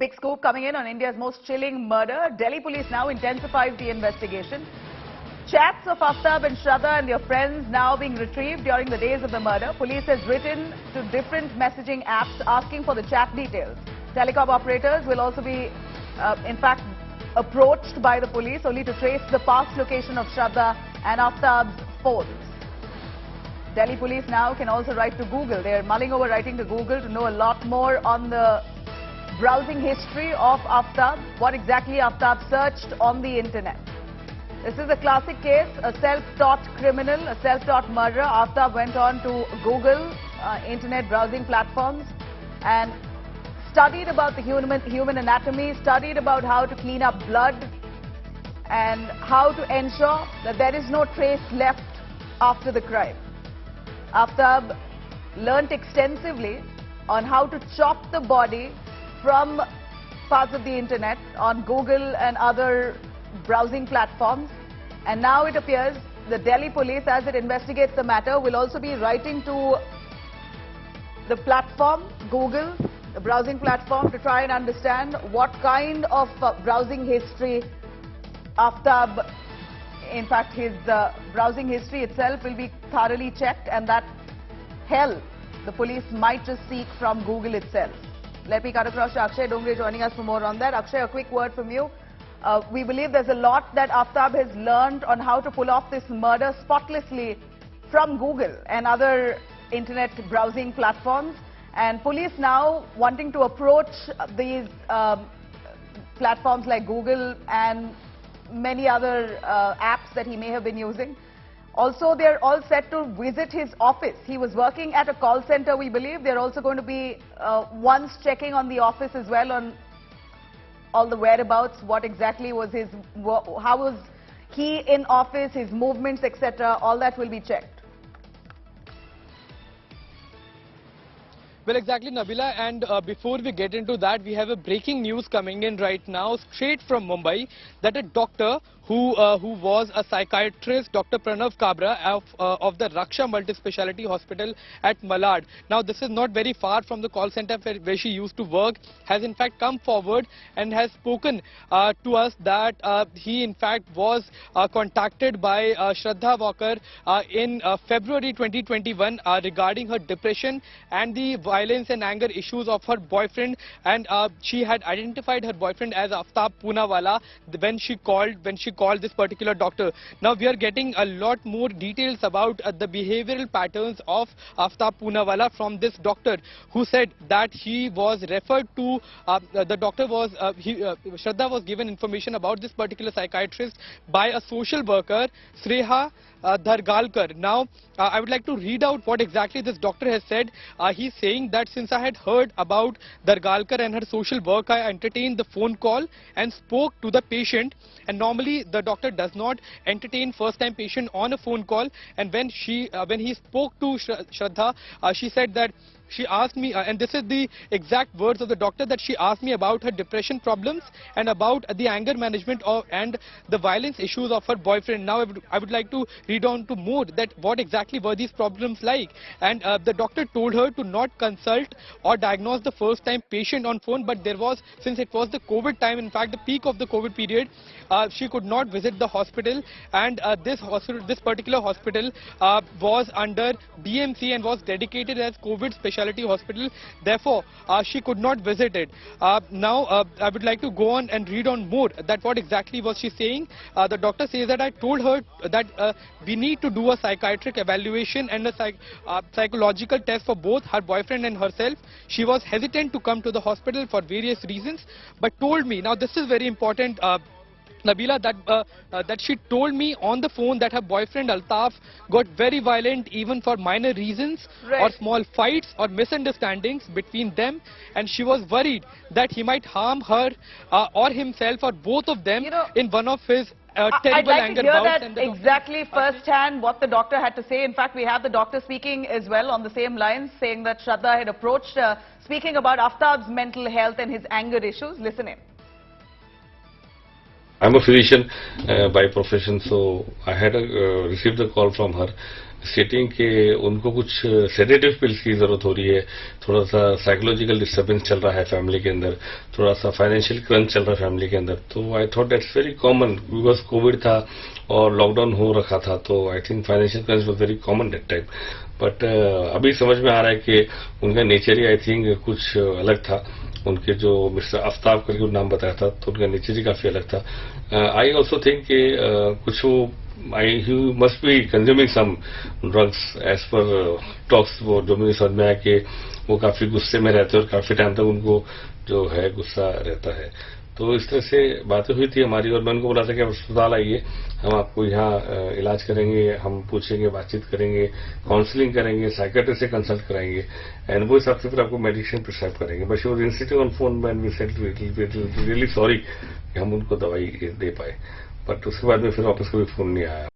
Big scoop coming in on India's most chilling murder. Delhi police now intensifies the investigation. Chats of Aftab and Shraddha and their friends now being retrieved during the days of the murder. Police has written to different messaging apps asking for the chat details. Telecom operators will also be, in fact, approached by the police only to trace the past location of Shraddha and Aftab's phones. Delhi police now can also write to Google. They are mulling over writing to Google to know a lot more on the browsing history of Aftab, what exactly Aftab searched on the internet. This is a classic case, a self-taught criminal, a self-taught murderer. Aftab went on to Google, internet browsing platforms, and studied about the human anatomy, studied about how to clean up blood and how to ensure that there is no trace left after the crime. Aftab learnt extensively on how to chop the body from parts of the internet on Google and other browsing platforms, and now it appears the Delhi police, as it investigates the matter, will also be writing to the platform, Google, the browsing platform, to try and understand what kind of browsing history Aftab, in fact his browsing history itself will be thoroughly checked, and that help the police might just seek from Google itself. Let me cut across to Akshay Dongre joining us for more on that. Akshay, a quick word from you. We believe there's a lot that Aftab has learned on how to pull off this murder spotlessly from Google and other internet browsing platforms. And police now wanting to approach these platforms like Google and many other apps that he may have been using. Also, they're all set to visit his office. He was working at a call center, we believe. They're also going to be once checking on the office as well on all the whereabouts, what exactly was his, how was he in office, his movements, etc. All that will be checked. Well, exactly, Nabila, and before we get into that, we have a breaking news coming in right now, straight from Mumbai, that a doctor who was a psychiatrist, Dr. Pranav Kabra of the Raksha Multi-Speciality Hospital at Malad. Now, this is not very far from the call center where she used to work, has in fact come forward and has spoken to us that he in fact was contacted by Shraddha Walkar in February 2021 regarding her depression and the violence and anger issues of her boyfriend, and she had identified her boyfriend as Aftab Poonawala when she called this particular doctor. Now we are getting a lot more details about the behavioral patterns of Aftab Poonawala from this doctor, who said that he was referred to, Shraddha was given information about this particular psychiatrist by a social worker, Shraddha Walkar. Now, I would like to read out what exactly this doctor has said. He's saying that since I had heard about Walkar and her social work, I entertained the phone call and spoke to the patient. And normally, the doctor does not entertain first-time patient on a phone call. And when he spoke to Shraddha, she said that she asked me, and this is the exact words of the doctor, that she asked me about her depression problems and about the anger management and the violence issues of her boyfriend. Now I would like to read on to more that what exactly were these problems like. And the doctor told her to not consult or diagnose the first time patient on phone, but there was, since it was the COVID time, in fact the peak of the COVID period, she could not visit the hospital, and this particular hospital was under BMC and was dedicated as COVID specialty hospital. Therefore, she could not visit it. Now, I would like to go on and read on more that what exactly was she saying. The doctor says that I told her that we need to do a psychiatric evaluation and a psychological test for both her boyfriend and herself. She was hesitant to come to the hospital for various reasons, but told me, now this is very important, Nabila, that she told me on the phone that her boyfriend Altaf got very violent even for minor reasons, right, or small fights or misunderstandings between them, and she was worried that he might harm her or himself or both of them in one of his terrible anger bouts. I'd like to hear that exactly firsthand what the doctor had to say. In fact, we have the doctor speaking as well on the same lines, saying that Shraddha had approached, speaking about Aftab's mental health and his anger issues. Listen in. I'm a physician by profession, so I had received a call from her स्टेटिंग के उनको कुछ sedative pills की जरूरत हो रही है, थोड़ा सा साइकोलॉजिकल डिस्टर्बेंस चल रहा है फैमिली के अंदर, थोड़ा सा फाइनेंशियल क्रंच चल रहा है फैमिली के अंदर। तो I thought that's very common because Covid था और लॉकडाउन हो रखा था, तो I think financial crunch was very common that time. But अभी समझ में आ रहा है कि उनका नेचर ही आई थिंक कुछ अलग था। उनके जो मिस्टर आफ्ताब करके नाम बताया था, तो उनका नेचर ही काफी अलग था। आई ऑल्सो थिंक कि कुछ वो he must be consuming some drugs as per talks, वो जो मुझे समझ में आया कि वो काफी गुस्से में रहते हैं और काफी टाइम तक उनको जो है गुस्सा रहता है। तो इस तरह से बातें हुई थी हमारी और मैं उनको बोला था कि आप अस्पताल आइए, हम आपको यहाँ इलाज करेंगे, हम पूछेंगे, बातचीत करेंगे, काउंसलिंग करेंगे, साइकियाट्रिस्ट से कंसल्ट कराएंगे एंड वो हिसाब से फिर आपको मेडिसिन प्रिस्क्राइब करेंगे। But she was insisting on phone when we said really sorry कि हम उनको दवाई दे पाए, बट उसके बाद में फिर वापस कोई फोन नहीं आया।